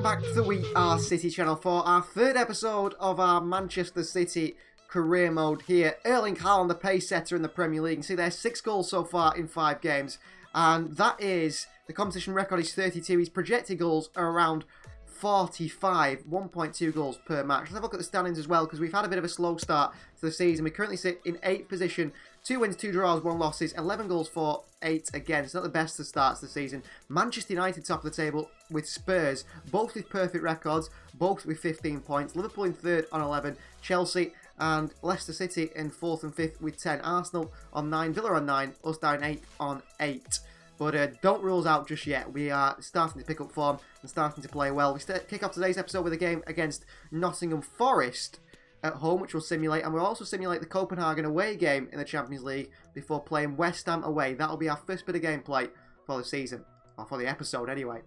back to the We Are City channel for our third episode of our Manchester City career mode here. Erling Haaland, the pace setter in the Premier League. You can see there's 6 goals so far in 5 games. And that is, the competition record is 32. His projected goals are around 45, 1.2 goals per match. Let's have a look at the standings as well, because we've had a bit of a slow start to the season. We currently sit in 8th position, 2 wins, 2 draws, 1 losses, 11 goals for 8 against. Not the best of starts to the season. Manchester United top of the table with Spurs, both with perfect records, both with 15 points. Liverpool in 3rd on 11, Chelsea and Leicester City in 4th and 5th with 10. Arsenal on 9, Villa on 9, us down 8th on 8. But don't rule us out just yet. We are starting to pick up form and starting to play well. We kick off today's episode with a game against Nottingham Forest at home, which we'll simulate. And we'll also simulate the Copenhagen Away game in the Champions League before playing West Ham away. That'll be our first bit of gameplay for the season. Or for the episode, anyway.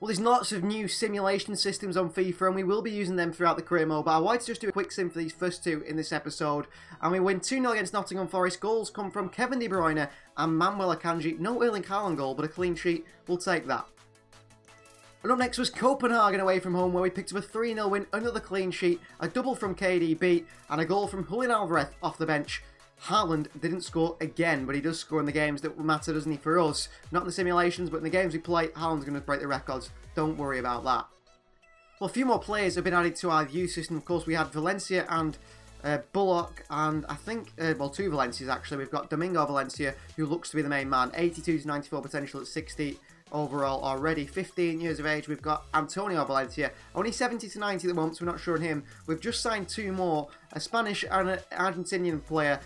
Well, there's lots of new simulation systems on FIFA, and we will be using them throughout the career mode, but I wanted to just do a quick sim for these first 2 in this episode. And we win 2-0 against Nottingham Forest. Goals come from Kevin De Bruyne and Manuel Akanji. No Erling Haaland goal, but a clean sheet. We'll take that. And up next was Copenhagen away from home, where we picked up a 3-0 win, another clean sheet, a double from KDB, and a goal from Julian Alvarez off the bench. Haaland didn't score again, but he does score in the games that matter, doesn't he, for us? Not in the simulations, but in the games we play, Haaland's going to break the records. Don't worry about that. Well, a few more players have been added to our youth system. Of course, we had Valencia and Bullock, and I think, well, 2 Valencias actually. We've got Domingo Valencia, who looks to be the main man. 82 to 94 potential at 60 overall already. 15 years of age, we've got Antonio Valencia. Only 70 to 90 at the moment, so we're not sure on him. We've just signed 2 more, a Spanish and an Argentinian player.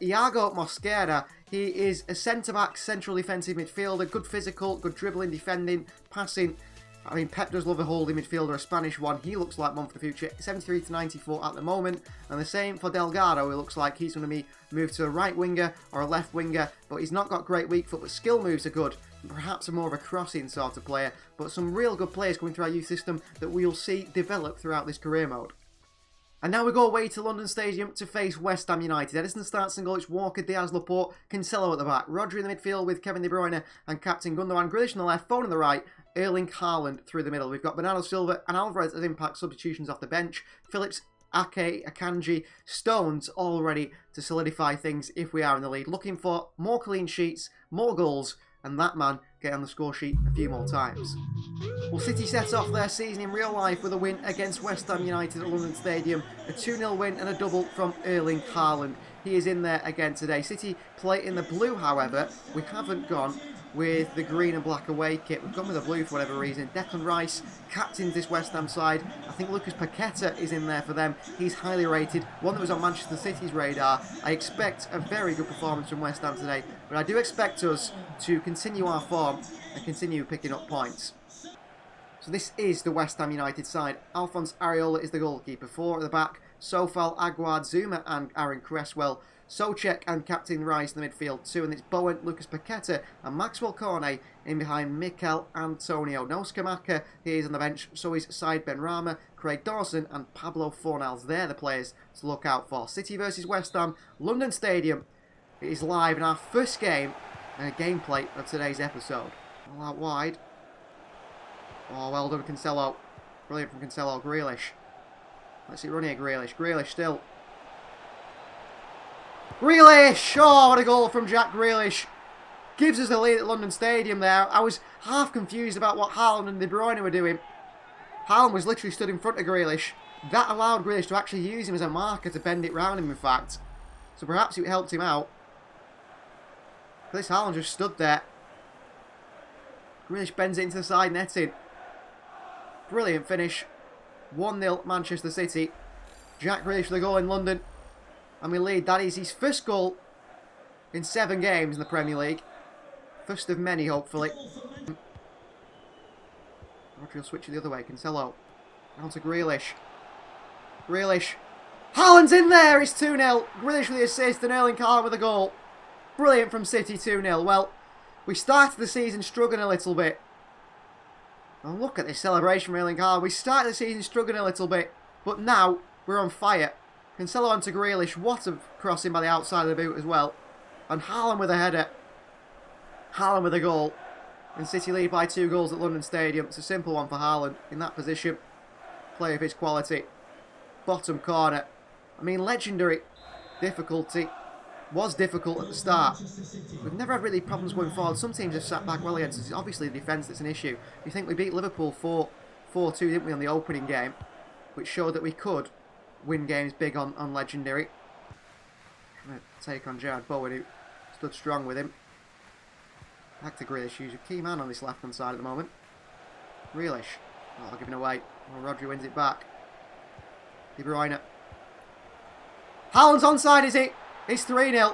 Iago Mosquera, he is a centre-back, central defensive midfielder. Good physical, good dribbling, defending, passing. I mean, Pep does love a holding midfielder, a Spanish one. He looks like one for the future. 73 to 94 at the moment. And the same for Delgado, who looks like he's going to be moved to a right winger or a left winger. But he's not got great weak foot, but skill moves are good. Perhaps a more of a crossing sort of player. But some real good players coming through our youth system that we'll see develop throughout this career mode. And now we go away to London Stadium to face West Ham United. Edison starts and goal. It's Walker, Diaz, Laporte, Cancelo at the back. Rodri in the midfield with Kevin De Bruyne and captain Gundogan. Grealish on the left, Foden on the right. Erling Haaland through the middle. We've got Bernardo Silva and Alvarez as impact substitutions off the bench. Phillips, Ake, Akanji, Stones all ready to solidify things if we are in the lead. Looking for more clean sheets, more goals, and that man get on the score sheet a few more times. Well, City set off their season in real life with a win against West Ham United at London Stadium. A 2-0 win and a double from Erling Haaland. He is in there again today. City play in the blue, however. We haven't gone with the green and black away kit. We've gone with the blue for whatever reason. Declan Rice captains this West Ham side. I think Lucas Paqueta is in there for them. He's highly rated. One that was on Manchester City's radar. I expect a very good performance from West Ham today, but I do expect us to continue our form and continue picking up points. So this is the West Ham United side. Alphonse Areola is the goalkeeper. 4 at the back. Sofal, Aguard, Zuma and Aaron Cresswell. Soucek and Captain Rice in the midfield. 2, and it's Bowen, Lucas Paqueta and Maxwell Cornet in behind Mikel Antonio. No Skamaka, he is on the bench. So is Said Benrahma, Craig Dawson and Pablo Fornals. They're the players to look out for. City versus West Ham, London Stadium. It is live in our first game and a gameplay of today's episode. All out wide. Oh, well done, Cancelo. Brilliant from Cancelo. Grealish. Let's see, run here, Grealish. Grealish still. Grealish! Oh, what a goal from Jack Grealish. Gives us the lead at London Stadium there. I was half confused about what Haaland and De Bruyne were doing. Haaland was literally stood in front of Grealish. That allowed Grealish to actually use him as a marker to bend it round him, in fact. So perhaps it helped him out. But this Haaland just stood there. Grealish bends it into the side netting. Brilliant finish. 1-0 Manchester City. Jack Grealish for the goal in London. And we lead. That is his first goal in 7 games in the Premier League. First of many, hopefully. Rodri will switch it the other way. Cancelo. Down to Grealish. Grealish. Haaland's in there! It's 2-0. Grealish with the assist and Erling Haaland with a goal. Brilliant from City, 2-0. Well, we started the season struggling a little bit. Oh, look at this celebration from Erling Haaland. We started the season struggling a little bit, but now we're on fire. Cancelo onto Grealish. What a crossing by the outside of the boot as well. And Haaland with a header. Haaland with a goal. And City lead by 2 goals at London Stadium. It's a simple one for Haaland in that position. Play of his quality. Bottom corner. I mean, legendary. Difficulty. Was difficult at the start. We've never had really problems going forward. Some teams have sat back well against us. It's obviously the defence that's an issue. You think we beat Liverpool 4-2, didn't we, on the opening game? Which showed that we could win games big on legendary. Trying to take on Gerard Bowen, who stood strong with him. Back to Grealish, who's a key man on this left-hand side at the moment. Grealish. Oh, giving away. Well, Rodri wins it back. De Bruyne. Haaland's onside, is he? It's 3-0.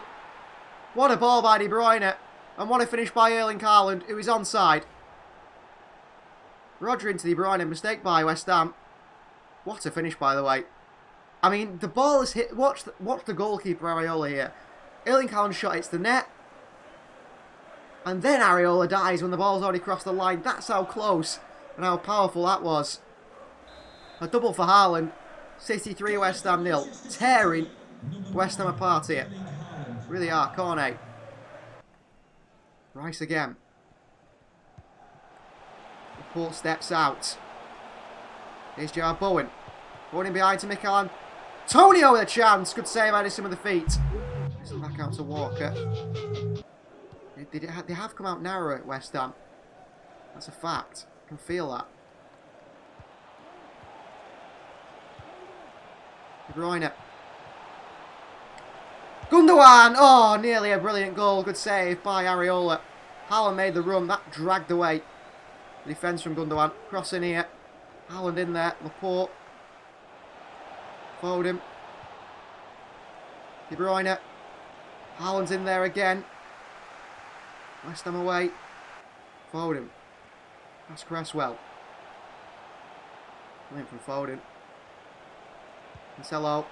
What a ball by De Bruyne. And what a finish by Erling Haaland, who is onside. Rodri into De Bruyne. Mistake by West Ham. What a finish, by the way. I mean, the ball is hit. Watch the goalkeeper, Areola, here. Erling Haaland shot hits the net. And then Areola dies when the ball's already crossed the line. That's how close and how powerful that was. A double for Haaland. City 3, West Ham 0. Tearing West Ham apart here. Really are. Cornet. Rice again. Laporte steps out. Here's Gerard Bowen. Bowen in behind to Mikel Antonio with a chance. Good save out of some of the feet. Back out to Walker. They have come out narrow at West Ham. That's a fact. I can feel that. De Bruyne. Gundogan! Oh, nearly a brilliant goal. Good save by Areola. Haaland made the run. That dragged away the defence from Gundogan. Cross in here. Haaland in there. Laporte. Foden. De Bruyne. Haaland's in there again. West Ham away. Foden. That's Cresswell. Link from Foden. Cancelo.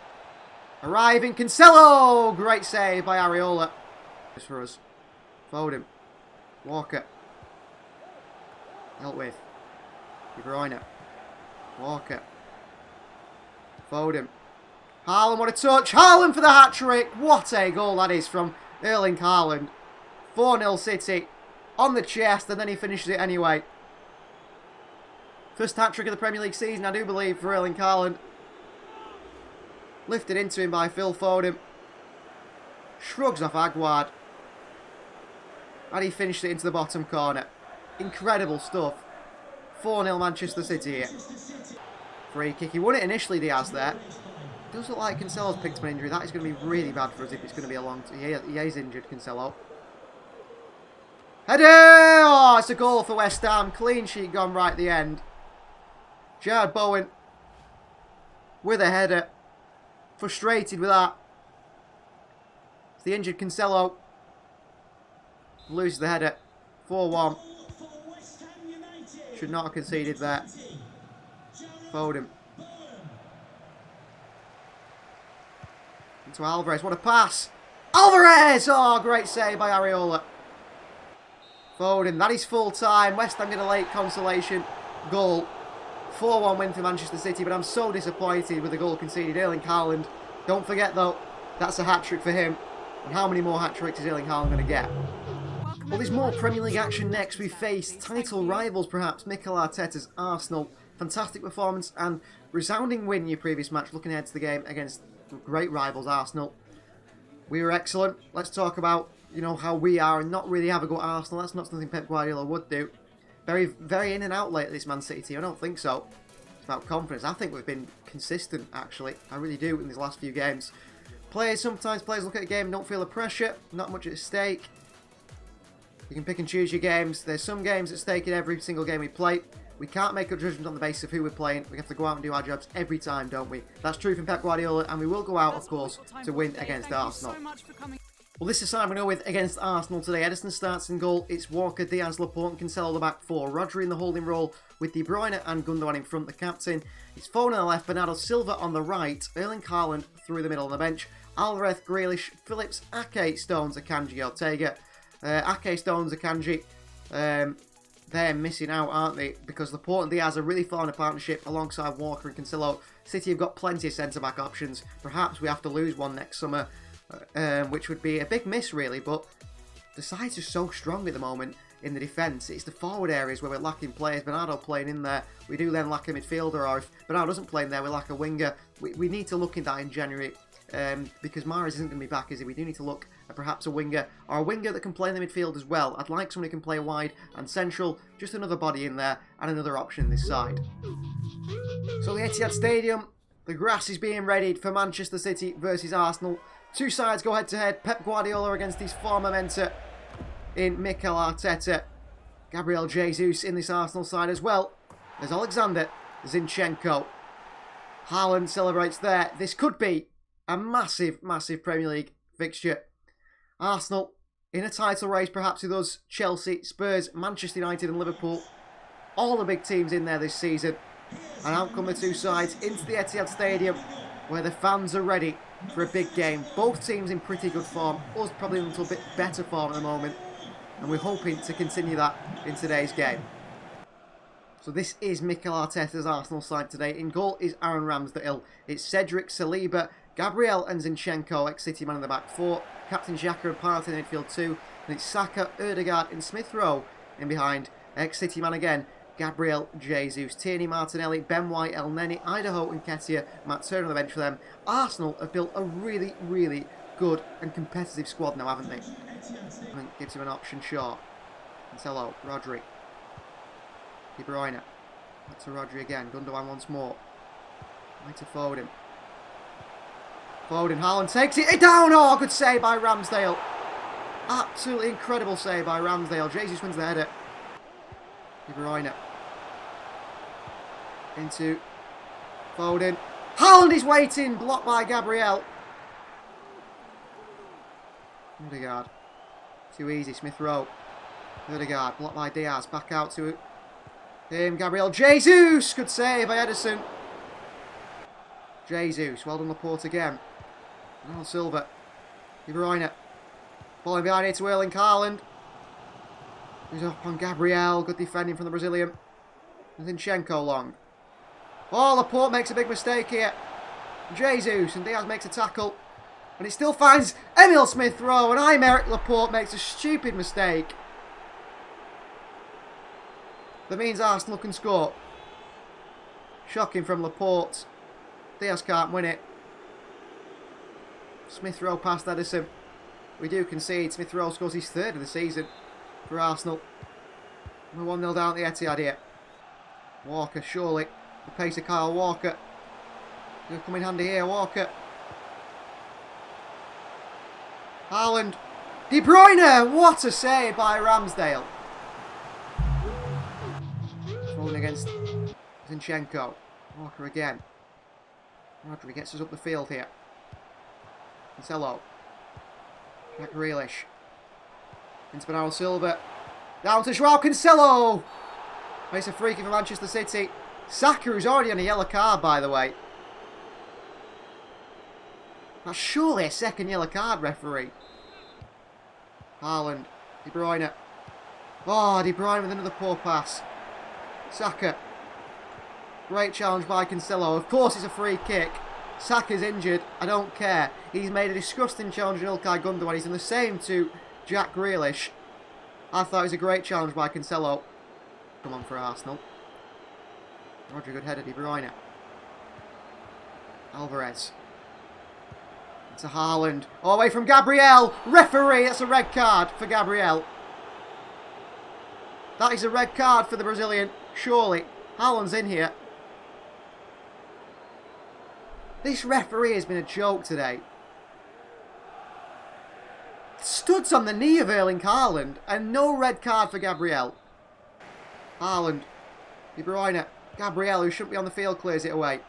Arriving. Cancelo! Great save by Areola. Just for us. Foden. Walker. Dealt with. De Bruyne. Walker. Foden. Haaland, what a touch. Haaland for the hat-trick. What a goal that is from Erling Haaland. 4-0 City. On the chest, and then he finishes it anyway. First hat-trick of the Premier League season, I do believe, for Erling Haaland. Lifted into him by Phil Foden. Shrugs off Aguard. And he finished it into the bottom corner. Incredible stuff. 4-0 Manchester City here. Free kick. He won it initially, Diaz, there. Does look like Cancelo's picked up an injury. That is going to be really bad for us if it's going to be a long time. He is injured, Cancelo. Header! Oh, it's a goal for West Ham. Clean sheet gone right at the end. Gerard Bowen with a header. Frustrated with that. It's the injured Cancelo. Loses the header. 4-1. Should not have conceded there. Foden. Into Alvarez. What a pass. Alvarez! Oh, great save by Areola. Foden. That is full time. West Ham get a late consolation goal. 4-1 win for Manchester City, but I'm so disappointed with the goal conceded. Erling Haaland. Don't forget, though, that's a hat-trick for him. And how many more hat-tricks is Erling Haaland going to get? Well, there's more Premier League action next. We face title rivals, perhaps, Mikel Arteta's Arsenal. Fantastic performance and resounding win in your previous match, looking ahead to the game against great rivals Arsenal. We were excellent. Let's talk about, how we are and not really have a go at Arsenal. That's not something Pep Guardiola would do. Very, very in and out late, this Man City team. I don't think so. It's about confidence. I think we've been consistent, actually. I really do in these last few games. Sometimes players look at a game and don't feel the pressure. Not much at stake. You can pick and choose your games. There's some games at stake in every single game we play. We can't make a judgment on the basis of who we're playing. We have to go out and do our jobs every time, don't we? That's true from Pep Guardiola, and we will go out, of course, to win against Arsenal. Well, this is how I'm going to go with against Arsenal today. Ederson starts in goal. It's Walker, Diaz, Laporte, and Cancelo the back four. Rodri in the holding role with De Bruyne and Gundogan in front, the captain. It's Foden on the left, Bernardo Silva on the right. Erling Haaland through the middle on the bench. Alvarez, Grealish, Phillips, Ake, Stones, Akanji, Ortega. Ake, Stones, Akanji. They're missing out, aren't they? Because Laporte and Diaz are really forming a partnership alongside Walker and Cancelo. City have got plenty of centre-back options. Perhaps we have to lose one next summer. Which would be a big miss, really, but the sides are so strong at the moment. in the defence. It's the forward areas where we're lacking players. Bernardo playing in there. We do then lack a midfielder, or if Bernardo doesn't play in there, we lack a winger. We need to look in that in January because Mahrez isn't going to be back, is he? We do need to look at perhaps a winger, or a winger that can play in the midfield as well. I'd like someone who can play wide and central, just another body in there, and another option this side. So the Etihad Stadium, the grass is being readied for Manchester City versus Arsenal. Two sides go head-to-head. Pep Guardiola against his former mentor in Mikel Arteta. Gabriel Jesus in this Arsenal side as well. There's Alexander Zinchenko. Haaland celebrates there. This could be a massive, massive Premier League fixture. Arsenal in a title race perhaps with us. Chelsea, Spurs, Manchester United and Liverpool. All the big teams in there this season. And out come the two sides into the Etihad Stadium where the fans are ready for a big game. Both teams in pretty good form. Us probably in a little bit better form at the moment. And we're hoping to continue that in today's game. So this is Mikel Arteta's Arsenal side today. In goal is Aaron Ramsdale. It's Cedric, Saliba, Gabriel and Zinchenko, ex-City man in the back four. Captain Xhaka and Partey in the midfield two. And it's Saka, Ødegaard and Smith Rowe in behind. Ex-City man again, Gabriel Jesus, Tierney, Martinelli, Ben White, El Neni, Idaho and Nketiah, Matt Turner on the bench for them. Arsenal have built a really, really good and competitive squad now, haven't they? And gives him an option short. Cancelo, Rodri, De Bruyne. Back to Rodri again. Gundogan once more. Right to Foden. Foden, Haaland takes it down. Oh, good save by Ramsdale. Absolutely incredible save by Ramsdale. Jesus wins the header. De Bruyne. Into Foden. Haaland is waiting. Blocked by Gabriel. Ødegaard. Too easy. Smith Rowe. Ødegaard. Blocked by Diaz. Back out to him. Gabriel Jesus. Good save by Ederson. Jesus. Well done, Laporte again. Ronald Silva. De Bruyne. Falling behind here to Erling Haaland. He's up on Gabriel. Good defending from the Brazilian. Zinchenko long. Oh, Laporte makes a big mistake here. Jesus. And Diaz makes a tackle. And it still finds Emil Smith Rowe. And Aymeric Laporte makes a stupid mistake. That means Arsenal can score. Shocking from Laporte. Diaz can't win it. Smith Rowe past Ederson. We do concede. Smith Rowe scores his third of the season for Arsenal. We're 1-0 down at the Etihad here. Walker, surely. The pace of Kyle Walker. He'll come in handy here, Walker. Haaland. De Bruyne! What a save by Ramsdale. Foden against Zinchenko. Walker again. Rodri gets us up the field here. Cancelo. Jack Grealish. Into Bernardo Silva. Down to Joao Cancelo. Makes a free kick for Manchester City. Saka, who's already on a yellow card, by the way. That's surely a second yellow card, referee. Haaland. De Bruyne. Oh, De Bruyne with another poor pass. Saka. Great challenge by Cancelo. Of course it's a free kick. Saka's injured. I don't care. He's made a disgusting challenge in Ilkay Gundogan. He's done the same to Jack Grealish. I thought it was a great challenge by Cancelo. Come on for Arsenal. Rodri, good header. De Bruyne. Alvarez. It's a Haaland. Oh, away from Gabriel. Referee, that's a red card for Gabriel. That is a red card for the Brazilian. Surely. Haaland's in here. This referee has been a joke today. Studs on the knee of Erling Haaland and no red card for Gabriel. Haaland. De Bruyne. Gabriel, who shouldn't be on the field, clears it away.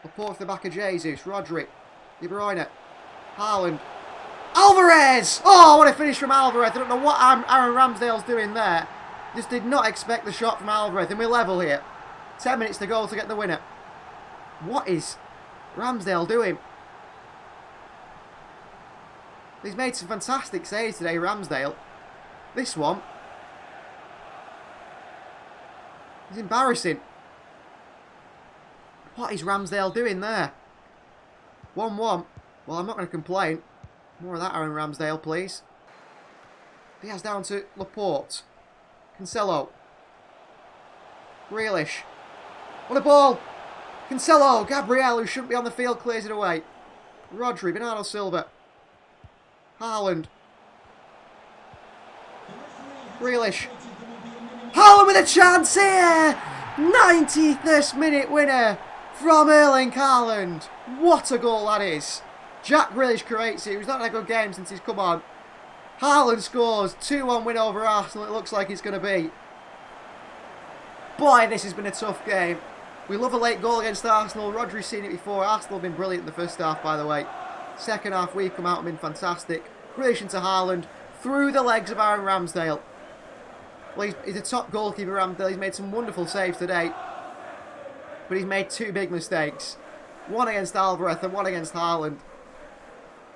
Laporte to the back of Jesus. Rodri. De Bruyne. Haaland. Alvarez! Oh, what a finish from Alvarez. I don't know what Aaron Ramsdale's doing there. Just did not expect the shot from Alvarez. And we're level here. 10 minutes to go to get the winner. What is Ramsdale doing? He's made some fantastic saves today, Ramsdale. This one is embarrassing. What is Ramsdale doing there? 1-1. Well, I'm not going to complain. More of that, Aaron Ramsdale, please. Diaz down to Laporte. Cancelo. Grealish. What a ball! Cancelo! Gabriel, who shouldn't be on the field, clears it away. Rodri, Bernardo Silva. Haaland. Grealish. Haaland with a chance here! 91st minute winner from Erling Haaland. What a goal that is. Jack Grealish creates it. He was not had a good game since he's come on. Haaland scores. 2-1 win over Arsenal, it looks like it's going to be. Boy, this has been a tough game. We love a late goal against Arsenal. Rodri's seen it before. Arsenal have been brilliant in the first half, by the way. Second half, we've come out and been fantastic. Grealish into Haaland. Through the legs of Aaron Ramsdale. Well, he's a top goalkeeper, Ramsdale. He's made some wonderful saves today. But he's made 2 big mistakes. One against Alvarez and one against Haaland.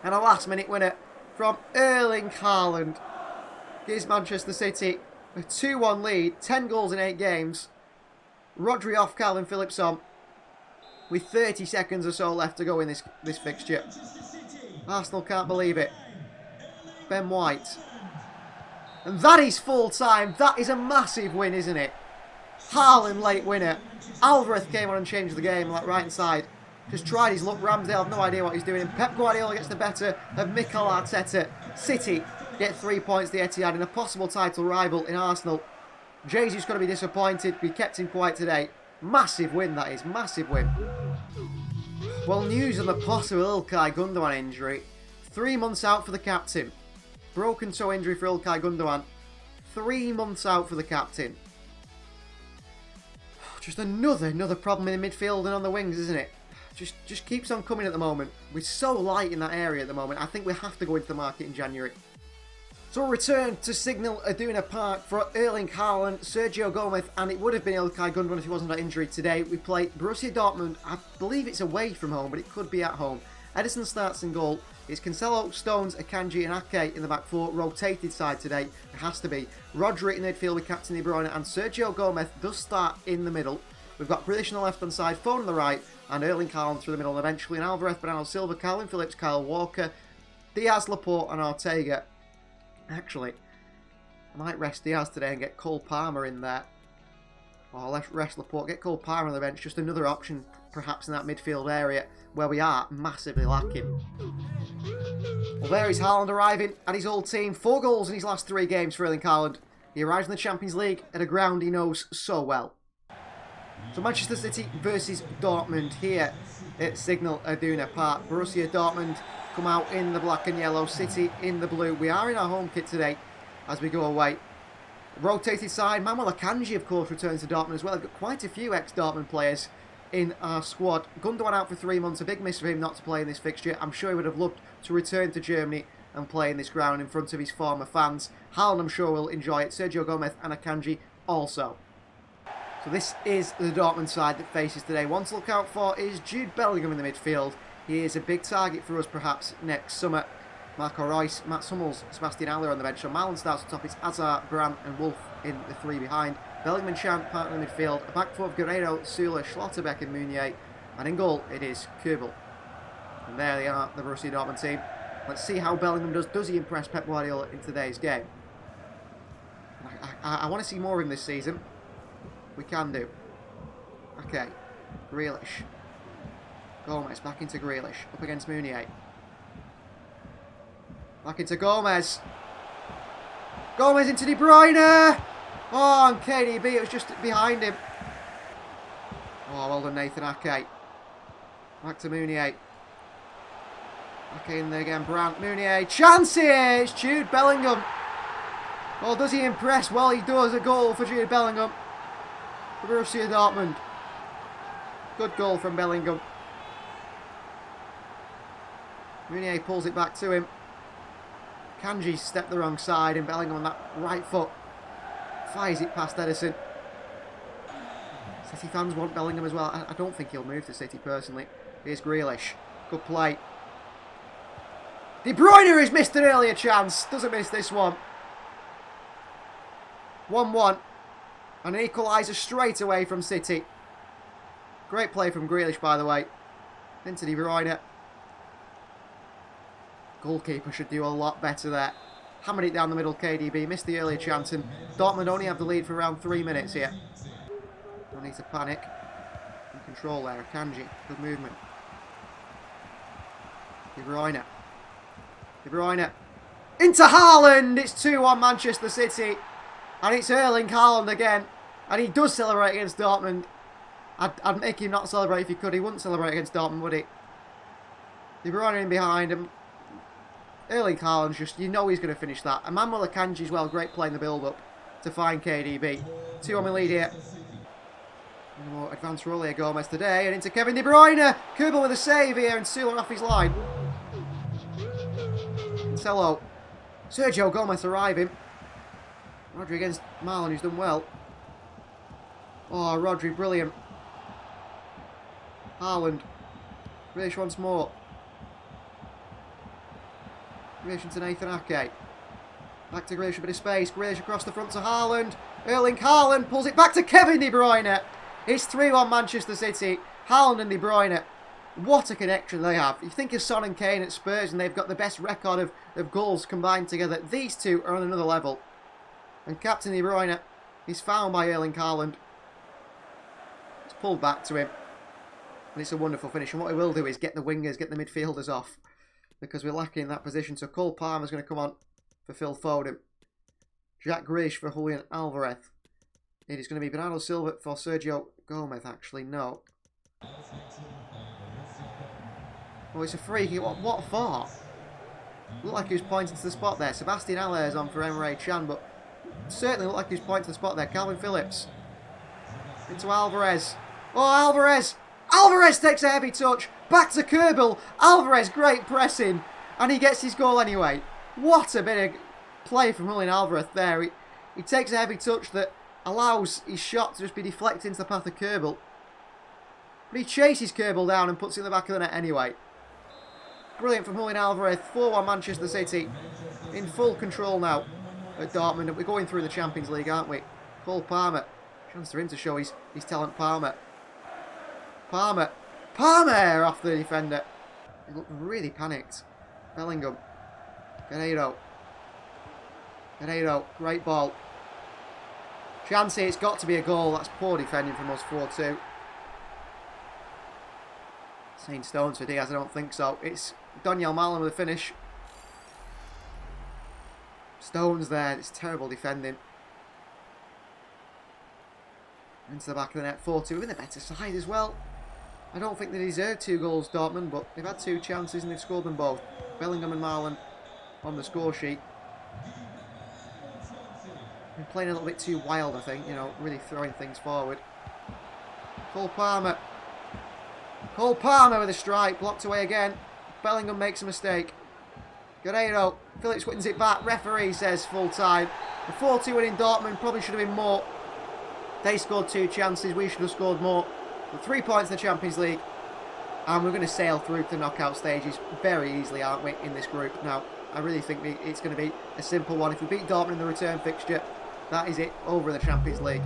And a last-minute winner from Erling Haaland gives Manchester City a 2-1 lead. 10 goals in 8 games. Rodri off, Calvin Phillips on. With 30 seconds or so left to go in this fixture. Arsenal can't believe it. Ben White. And that is full time. That is a massive win, isn't it? Haaland late winner. Alvarez came on and changed the game, like right inside. Just tried his luck. Ramsdale have no idea what he's doing. And Pep Guardiola gets the better of Mikel Arteta. City get 3 points, the Etihad, in a possible title rival in Arsenal. Jesus going to be disappointed. We kept him quiet today. Massive win, that is. Massive win. Well, news on the possible Ilkay Gundogan injury. 3 months out for the captain. Broken toe injury for Ilkay Gundogan. 3 months out for the captain. Just another problem in the midfield and on the wings, isn't it? Just keeps on coming at the moment. We're so light in that area at the moment. I think we have to go into the market in January. So we'll return to Signal Iduna Park for Erling Haaland, Sergio Gomez, and it would have been Ilkay Gundogan if he wasn't that injury today. We play Borussia Dortmund. I believe it's away from home, but it could be at home. Ederson starts in goal. It's Cancelo, Stones, Akanji and Ake in the back four. Rotated side today. It has to be. Rodri in midfield with Captain De Bruyne, and Sergio Gomez does start in the middle. We've got Grealish on the left hand side, Foden on the right, and Erling Haaland through the middle, and eventually Alvarez, Bernardo Silva, Calvin Phillips, Kyle Walker, Diaz, Laporte and Ortega. Actually, I might rest Diaz today and get Cole Palmer in there. Or let's rest Laporte, get Cole Palmer on the bench. Just another option, perhaps, in that midfield area where we are massively lacking. Well, there is Haaland arriving and his old team. 4 goals in his last 3 games for Erling Haaland. He arrives in the Champions League at a ground he knows so well. So Manchester City versus Dortmund here at Signal Iduna Park. Borussia Dortmund come out in the black and yellow, City in the blue. We are in our home kit today as we go away. Rotated side, Manuel Akanji of course returns to Dortmund as well. We've got quite a few ex-Dortmund players in our squad. Gundogan out for 3 months, a big miss for him not to play in this fixture. I'm sure he would have loved to return to Germany and play in this ground in front of his former fans. Haaland I'm sure will enjoy it, Sergio Gomez and Akanji also. So this is the Dortmund side that faces today. One to look out for is Jude Bellingham in the midfield. He is a big target for us perhaps next summer. Marco Reus, Mats Hummels, Sebastian Haller on the bench. So Malen starts on top. It's Hazard, Brandt and Wolf in the 3 behind. Bellingham and Chant partner in the midfield. A back four of Guerrero, Süle, Schlotterbeck and Meunier. And in goal it is Köbel. And there they are, the Borussia Dortmund team. Let's see how Bellingham does. Does he impress Pep Guardiola in today's game? I want to see more of him this season. We can do. Okay. Grealish. Gomez back into Grealish. Up against Meunier. Back into Gomez. Gomez into De Bruyne. Oh, and KDB, it was just behind him. Oh, well done, Nathan Ake. Back to Meunier. Ake in there again. Brandt. Meunier. Chance here. It's Jude Bellingham. Well, does he impress? Well, he does. A goal for Jude Bellingham. For Borussia Dortmund. Good goal from Bellingham. Meunier pulls it back to him. Kanji stepped the wrong side and Bellingham on that right foot fires it past Ederson. City fans want Bellingham as well. I don't think he'll move to City personally. Here's Grealish. Good play. De Bruyne has missed an earlier chance. Doesn't miss this one. 1-1. And an equaliser straight away from City. Great play from Grealish, by the way. Into De Bruyne. Goalkeeper should do a lot better there. hammered it down the middle. KDB missed the earlier chance, and Dortmund only have the lead for around 3 minutes here. No need to panic. In control there. Kanji, good movement. De Bruyne. De Bruyne. Into Haaland! It's 2-1 Manchester City. And it's Erling Haaland again. And he does celebrate against Dortmund. I'd make him not celebrate if he could. He wouldn't celebrate against Dortmund, would he? De Bruyne in behind him. Erling Haaland's just, you know he's going to finish that. And Manuel Akanji as well, great playing the build-up to find KDB. 2-1 lead here. More advanced role here, Gomez today. And into Kevin De Bruyne. Kurbel with a save here and Sula off his line. Cancelo. Sergio Gomez arriving. Rodri against Marlon, who's done well. Oh, Rodri, brilliant. Haaland. Grealish once more. Grealish into Nathan Ake. Back to Grealish, a bit of space. Grealish across the front to Haaland. Erling Haaland pulls it back to Kevin De Bruyne. It's 3-1 Manchester City. Haaland and De Bruyne. What a connection they have. You think of Son and Kane at Spurs and they've got the best record of goals combined together. These two are on another level. And Captain De Bruyne is found by Erling Haaland. It's pulled back to him. And it's a wonderful finish. And what he will do is get the wingers, get the midfielders off. Because we're lacking in that position. So Cole Palmer's going to come on for Phil Foden. Jack Grealish for Julian Alvarez. It is going to be Bernardo Silva for Sergio Gomez, actually. No. Oh, it's a free kick. What for? Looked like he was pointing to the spot there. Sebastian Haller is on for Emre Can, but certainly looked like he was pointing to the spot there. Calvin Phillips. Into Alvarez. Oh, Alvarez! Alvarez takes a heavy touch. Back to Kurbel. Alvarez, great pressing. And he gets his goal anyway. What a bit of play from Julian Alvarez there. He takes a heavy touch that allows his shot to just be deflected into the path of Kurbel. But he chases Kurbel down and puts it in the back of the net anyway. Brilliant from Julian Alvarez. 4-1 Manchester City. In full control now at Dortmund. We're going through the Champions League, aren't we? Cole Palmer. Chance for him to show his talent. Palmer. Palmer. Palmer off the defender. He looked really panicked. Bellingham. Guerreiro. Guerreiro. Great ball. Chance here. It's got to be a goal. That's poor defending from us. 4-2. Saying Stones for Diaz, I don't think so. It's Daniel Malin with a finish. Stones there, it's terrible defending. Into the back of the net, 4-2, with a better side as well. I don't think they deserve 2 goals, Dortmund, but they've had 2 chances and they've scored them both. Bellingham and Marlon on the score sheet. Been playing a little bit too wild, I think, you know, really throwing things forward. Cole Palmer. Cole Palmer with a strike, blocked away again. Bellingham makes a mistake. Guerreiro, Phillips wins it back. Referee says full time. The 4-2 win in Dortmund probably should have been more. They scored 2 chances, we should have scored more. But 3 points in the Champions League. And we're going to sail through to the knockout stages very easily, aren't we, in this group. Now, I really think it's going to be a simple one. If we beat Dortmund in the return fixture, that is it, over in the Champions League.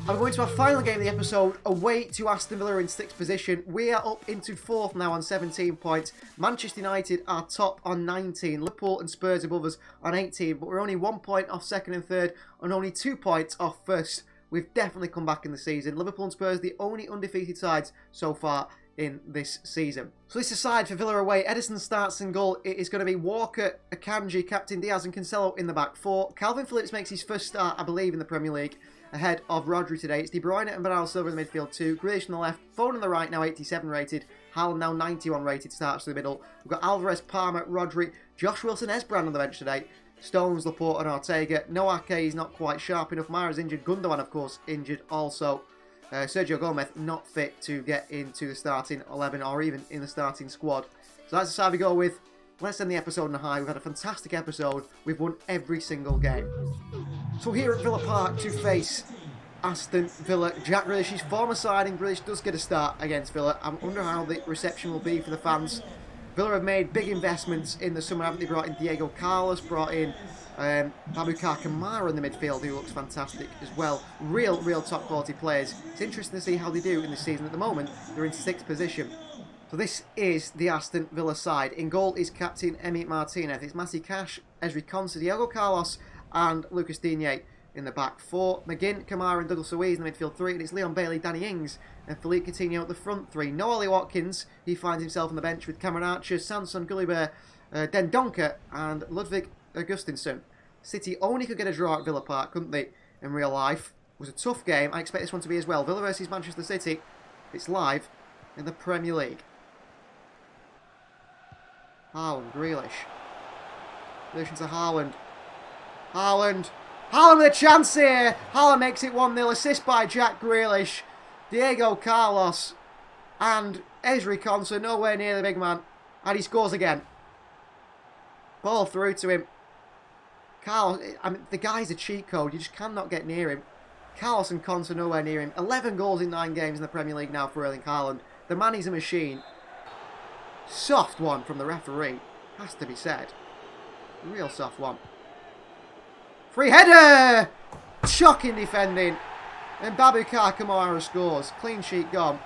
I'm going to our final game of the episode, away to Aston Villa in 6th position. We are up into 4th now on 17 points. Manchester United are top on 19. Liverpool and Spurs above us on 18, but we're only 1 point off 2nd and 3rd and only 2 points off 1st. We've definitely come back in the season. Liverpool and Spurs the only undefeated sides so far in this season. So this aside for Villa away, Ederson starts in goal. It is going to be Walker, Akanji, Captain Diaz and Cancelo in the back 4. Calvin Phillips makes his first start, I believe, in the Premier League, ahead of Rodri today. It's De Bruyne and Bernardo Silva in the midfield 2. Grealish on the left, Foden on the right, now 87 rated. Haaland now 91 rated, starts to the middle. We've got Alvarez, Palmer, Rodri, Josh Wilson, Esbrand on the bench today. Stones, Laporte and Ortega. No Ake is not quite sharp enough. Mara's injured. Gundogan, of course, injured also. Sergio Gomez not fit to get into the starting 11 or even in the starting squad. So that's the side we go with. Let's end the episode on a high. We've had a fantastic episode. We've won every single game. So here at Villa Park to face Aston Villa. Jack Grealish's former side, and Grealish does get a start against Villa. I wonder how the reception will be for the fans. Villa have made big investments in the summer, haven't they? Brought in Diego Carlos, brought in Baboucarr Kamara in the midfield, who looks fantastic as well. Real top quality players. It's interesting to see how they do in this season. At the moment, they're in 6th position. So this is the Aston Villa side. In goal is captain Emi Martinez. It's Matty Cash, Ezri Konsa, Diego Carlos and Lucas Digne in the back four. McGinn, Kamara and Douglas Luiz in the midfield three. And it's Leon Bailey, Danny Ings and Philippe Coutinho at the front three. No Ollie Watkins. He finds himself on the bench with Cameron Archer, Samson Gulliver, Den Donker and Ludwig Augustinsson. City only could get a draw at Villa Park, couldn't they, in real life? It was a tough game. I expect this one to be as well. Villa versus Manchester City. It's live in the Premier League. Haaland, Grealish. Relation to Haaland. Haaland with a chance here. Haaland makes it 1-0. Assist by Jack Grealish. Diego Carlos and Ezri Konsa nowhere near the big man. And he scores again. Ball through to him. Carlos, I mean, the guy's a cheat code. You just cannot get near him. Carlos and Konsa nowhere near him. 11 goals in 9 games in the Premier League now for Erling Haaland. The man is a machine. Soft one from the referee. Has to be said. Real soft one. Free header! Shocking defending. And Babukar Kamara scores. Clean sheet gone.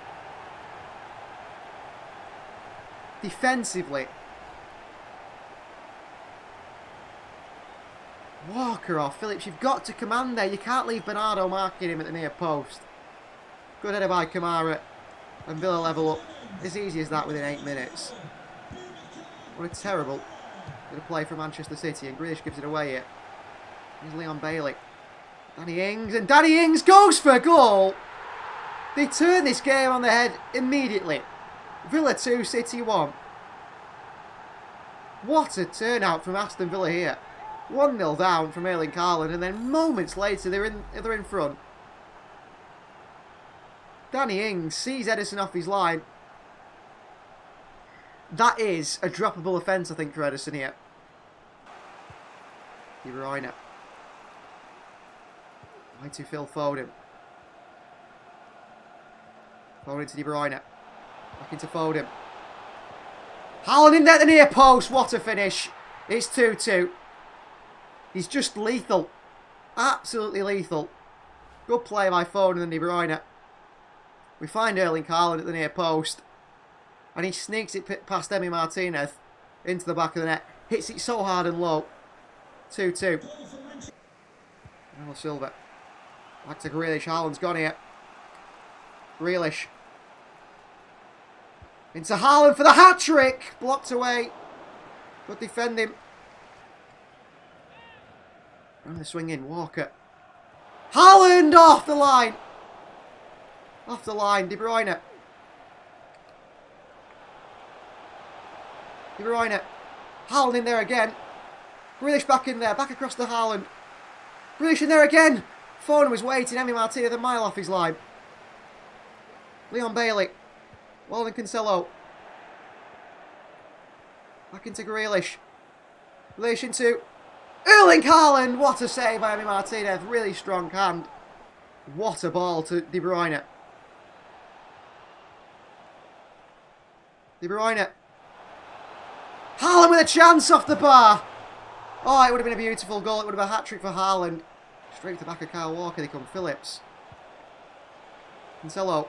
Defensively. Walker or Phillips, you've got to command there. You can't leave Bernardo marking him at the near post. Good header by Kamara. And Villa level up. As easy as that within 8 minutes. What a terrible bit of play from Manchester City. And Grealish gives it away here. Here's Leon Bailey. Danny Ings. And Danny Ings goes for a goal. They turn this game on the head immediately. Villa 2, City 1. What a turnout from Aston Villa here. 1-0 down from Erling Haaland, and then moments later they're in front. Danny Ings sees Ederson off his line. That is a droppable offence, I think, for Ederson here. De Bruyne. Why to Phil Foden? Foden to De Bruyne. Back into Foden. Haaland in there at the near post. What a finish. It's 2-2. He's just lethal. Absolutely lethal. Good play by Foden and De Bruyne. We find Erling Haaland at the near post. And he sneaks it past Emi Martinez into the back of the net. Hits it so hard and low. 2-2. Ronaldo Silva. Back to Grealish. Haaland's gone here. Grealish. Into Haaland for the hat-trick. Blocked away. Good defending. And the swing in. Walker. Haaland off the line. Off the line. De Bruyne. De Bruyne. Haaland in there again. Grealish back in there. Back across to Haaland. Grealish in there again. Foden was waiting. Emi Martinez a mile off his line. Leon Bailey. Walden Cancelo. Back into Grealish. Grealish into Erling Haaland. What a save by Emi Martinez. Really strong hand. What a ball to De Bruyne. De Bruyne. Haaland with a chance off the bar. Oh, it would have been a beautiful goal. It would have been a hat-trick for Haaland. Straight to the back of Kyle Walker. They come Phillips. Cancelo.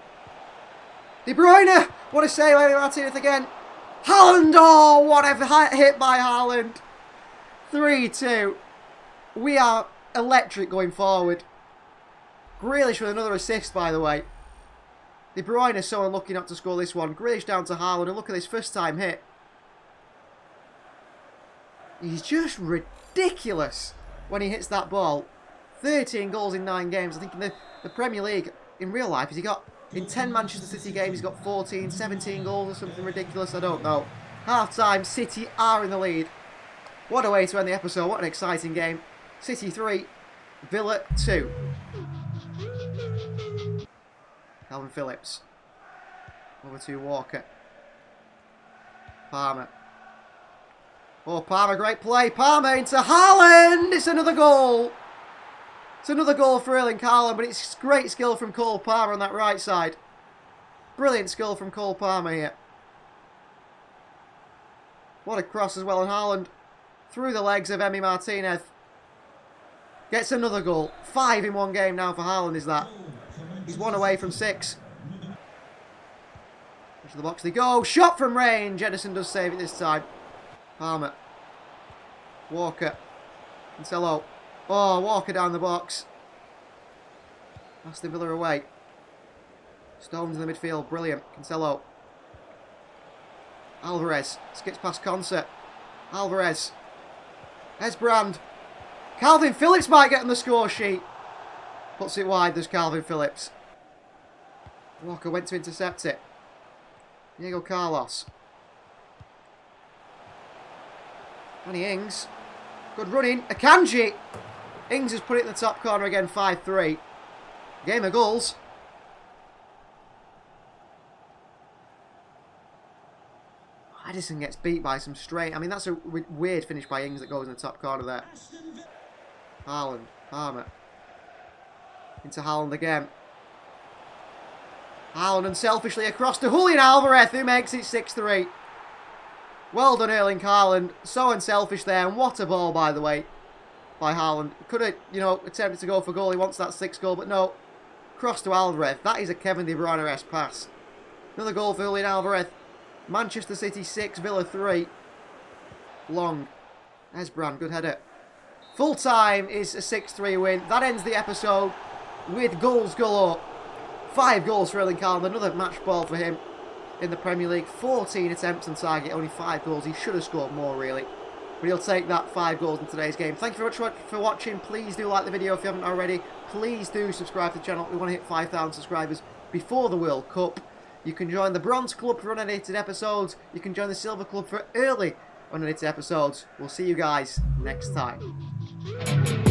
De Bruyne. What a save by Martinez again. Haaland. Oh, what a hit by Haaland. 3-2. We are electric going forward. Grealish with another assist, by the way. De Bruyne is so unlucky not to score this one. Grealish down to Haaland. And look at this first time hit. He's just ridiculous when he hits that ball. 13 goals in 9 games. I think in the Premier League, in real life, has he got, in 10 Manchester City games, he's got 14, 17 goals or something ridiculous. I don't know. Half time, City are in the lead. What a way to end the episode. What an exciting game. City 3, Villa 2. Calvin Phillips. Over to Walker. Palmer. Oh, Palmer, great play. Palmer into Haaland. It's another goal. It's another goal for Erling Haaland, but it's great skill from Cole Palmer on that right side. Brilliant skill from Cole Palmer here. What a cross as well, and Haaland through the legs of Emi Martinez. Gets another goal. 5 in one game now for Haaland is that. He's 1 away from 6. To the box they go. Shot from range. Ederson does save it this time. Palmer. Walker. Cancelo. Oh, Walker down the box. Aston Villa away. Stones in the midfield. Brilliant. Cancelo. Alvarez. Skips past Concert. Alvarez. Esbrand. Calvin Phillips might get on the score sheet. Puts it wide. There's Calvin Phillips. Walker went to intercept it. Diego Carlos. Danny Ings. Good running. Akanji. Ings has put it in the top corner again. 5-3. Game of goals. Addison gets beat by some straight. I mean, that's a weird finish by Ings that goes in the top corner there. Haaland. Palmer. Into Haaland again. Haaland unselfishly across to Julian Alvarez, who makes it 6-3. Well done, Erling Haaland. So unselfish there, and what a ball, by the way, by Haaland. Could have, you know, attempted to go for goal. He wants that 6th goal, but no. Cross to Alvarez. That is a Kevin De Bruyne-esque pass. Another goal for Julian Alvarez. Manchester City 6, Villa 3. Long. Esbrand, good header. Full time is a 6-3 win. That ends the episode with goals galore. 5 goals for Erling Haaland. Another match ball for him in the Premier League. 14 attempts on target, only 5 goals. He should have scored more, really. But he'll take that 5 goals in today's game. Thank you very much for watching. Please do like the video if you haven't already. Please do subscribe to the channel. We want to hit 5,000 subscribers before the World Cup. You can join the Bronze Club for unedited episodes. You can join the Silver Club for early unedited episodes. We'll see you guys next time.